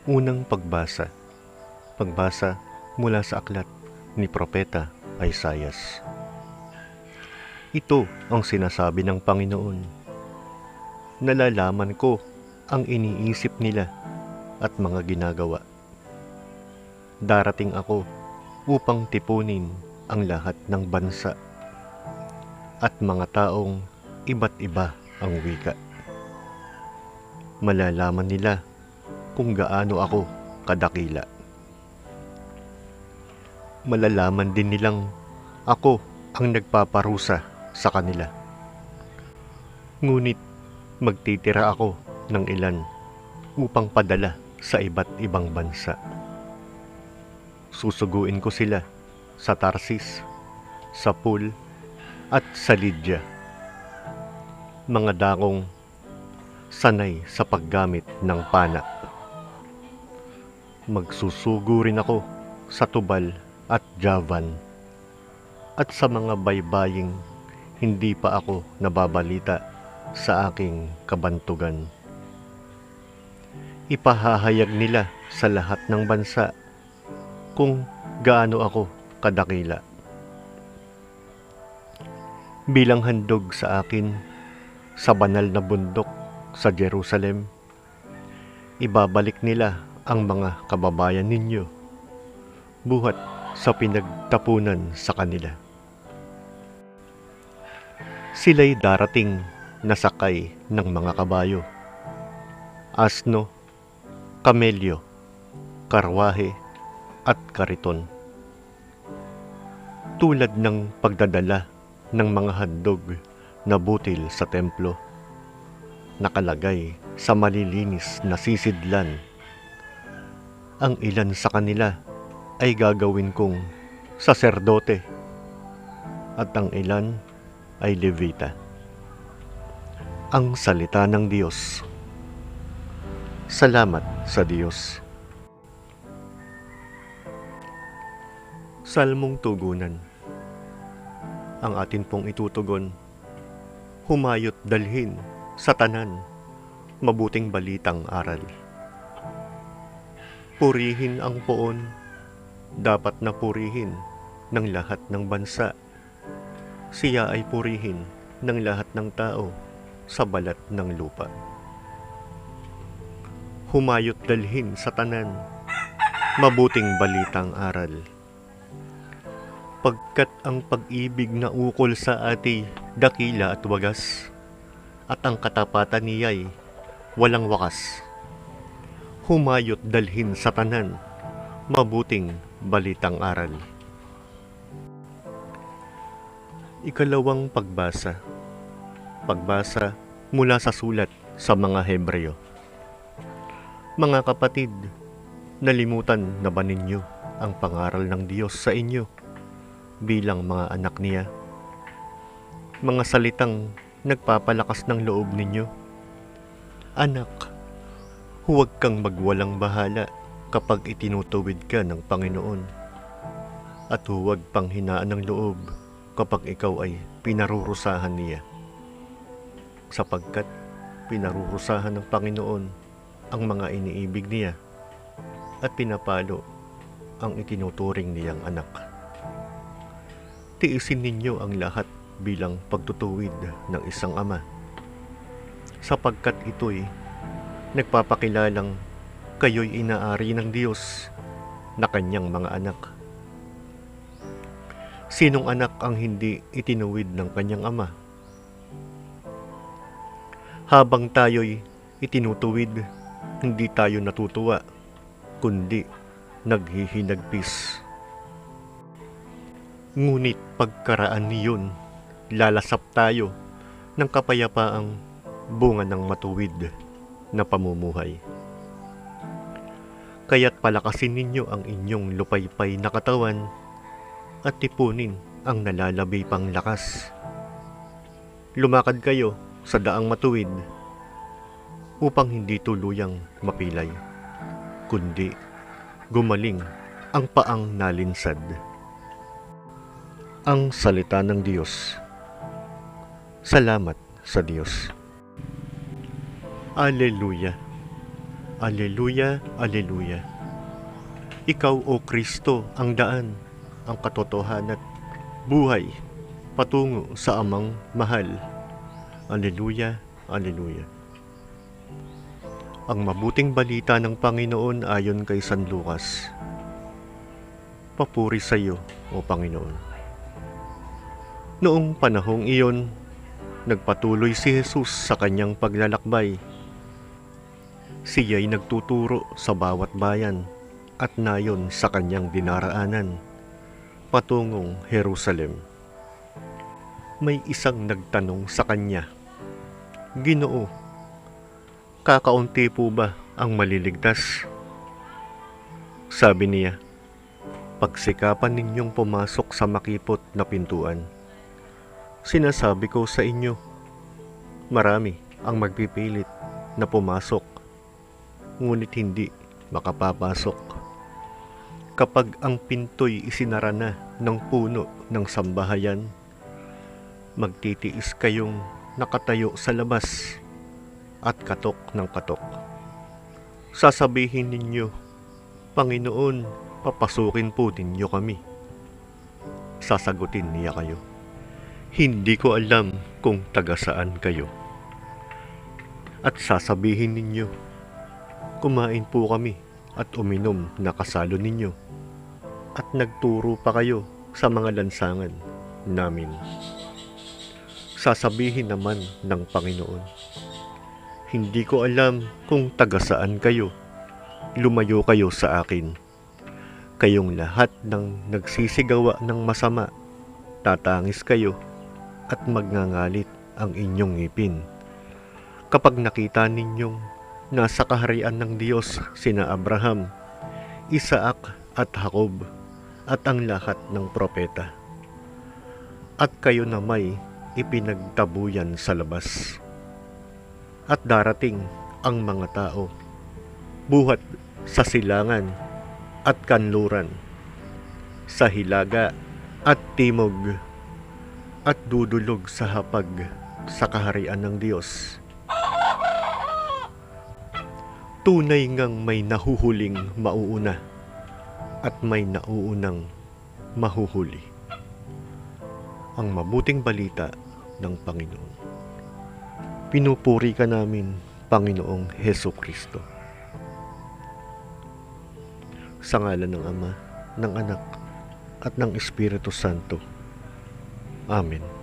Unang pagbasa. Pagbasa mula sa aklat ni Propeta Isaias. Ito ang sinasabi ng Panginoon. Nalalaman ko ang iniisip nila at mga ginagawa. Darating ako upang tipunin ang lahat ng bansa at mga taong iba't iba ang wika. Malalaman nila kung gaano ako kadakila. Malalaman din nilang ako ang nagpaparusa sa kanila. Ngunit magtitira ako ng ilan upang padala sa iba't ibang bansa. Susuguin ko sila sa Tarsis, sa Pul at sa Lydia. Mga dakong sanay sa paggamit ng pana. Magsusugo rin ako sa Tubal at Javan at sa mga baybaying hindi pa ako nababalita sa aking kabantugan. Ipahahayag nila sa lahat ng bansa kung gaano ako kadakila. Bilang handog sa akin sa banal na bundok sa Jerusalem, ibabalik nila ang mga kababayan ninyo buhat sa pinagtapunan sa kanila. Sila'y darating na sakay ng mga kabayo, asno, kamelyo, karwahe at kariton. Tulad ng pagdadala ng mga handog na butil sa templo, nakalagay sa malilinis na sisidlan. Ang ilan sa kanila ay gagawin kong saserdote at ang ilan ay levita. Ang salita ng Diyos. Salamat sa Diyos. Salmong tugunan. Ang atin pong itutugon, humayot dalhin sa tanan, mabuting balitang aral. Purihin ang poon, dapat na purihin ng lahat ng bansa. Siya ay purihin ng lahat ng tao sa balat ng lupa. Humayot dalhin sa tanan, mabuting balitang aral. Pagkat ang pag-ibig na ukol sa ati dakila at wagas, at ang katapatan niya'y walang wakas. Humayot dalhin sa tanan, mabuting balitang aral. Ikalawang pagbasa. Pagbasa mula sa sulat sa mga Hebreo. Mga kapatid, nalimutan na ba ninyo ang pangaral ng Diyos sa inyo bilang mga anak niya? Mga salitang nagpapalakas ng loob ninyo. Anak, huwag kang magwalang bahala kapag itinutuwid ka ng Panginoon, at huwag panghinaan ng loob kapag ikaw ay pinarurusahan niya. Sapagkat pinarurusahan ng Panginoon ang mga iniibig niya at pinapalo ang itinuturing niyang anak. Tiisin ninyo ang lahat bilang pagtutuwid ng isang ama, sapagkat ito'y nagpapakilalang kayo'y inaari ng Diyos na kanyang mga anak. Sinong anak ang hindi itinuwid ng kanyang ama? Habang tayo'y itinutuwid, hindi tayo natutuwa, kundi naghihinagpis. Ngunit pagkaraan niyon, lalasap tayo ng kapayapaang bunga ng matuwid na pamumuhay. Kaya't palakasin ninyo ang inyong lupaypay na katawan at tipunin ang nalalabi pang lakas. Lumakad kayo sa daang matuwid upang hindi tuluyang mapilay, kundi gumaling ang paang nalinsad. Ang salita ng Diyos. Salamat sa Diyos. Alleluia. Alleluia, Alleluia. Ikaw, O Kristo, ang daan, ang katotohanan at buhay patungo sa Amang mahal. Alleluia, Alleluia. Ang mabuting balita ng Panginoon ayon kay San Lucas. Papuri sa iyo, O Panginoon. Noong panahong iyon, nagpatuloy si Jesus sa kanyang paglalakbay. Siya'y nagtuturo sa bawat bayan at nayon sa kanyang dinaraanan, patungong Jerusalem. May isang nagtanong sa kanya, "Ginoo, kakaunti po ba ang maliligtas?" Sabi niya, "Pagsikapan ninyong pumasok sa makipot na pintuan. Sinasabi ko sa inyo, marami ang magpipilit na pumasok, ngunit hindi makapapasok. Kapag ang pinto'y isinara na ng puno ng sambahayan, magtitiis kayong nakatayo sa labas at katok ng katok. Sasabihin ninyo, Panginoon, papasukin po ninyo kami." Sasagutin niya kayo, "Hindi ko alam kung taga saan kayo." At sasabihin ninyo, "Kumain po kami at uminom na kasalo ninyo, at nagturo pa kayo sa mga lansangan namin." Sasabihin naman ng Panginoon, "Hindi ko alam kung taga saan kayo. Lumayo kayo sa akin. Kayong lahat ng nagsisigawa ng masama, tatangis kayo at magngangalit ang inyong ngipin. Kapag nakita ninyong nasa kaharian ng Diyos sina Abraham, Isaac at Jacob at ang lahat ng propeta, at kayo na may ipinagtabuyan sa labas. At darating ang mga tao, buhat sa silangan at kanluran, sa hilaga at timog, at dudulog sa hapag sa kaharian ng Diyos. Tunay ngang may nahuhuling mauuna at may nauunang mahuhuli." Ang mabuting balita ng Panginoon. Pinupuri ka namin, Panginoong Hesukristo. Sa ngalan ng Ama, ng Anak, at ng Espiritu Santo. Amen.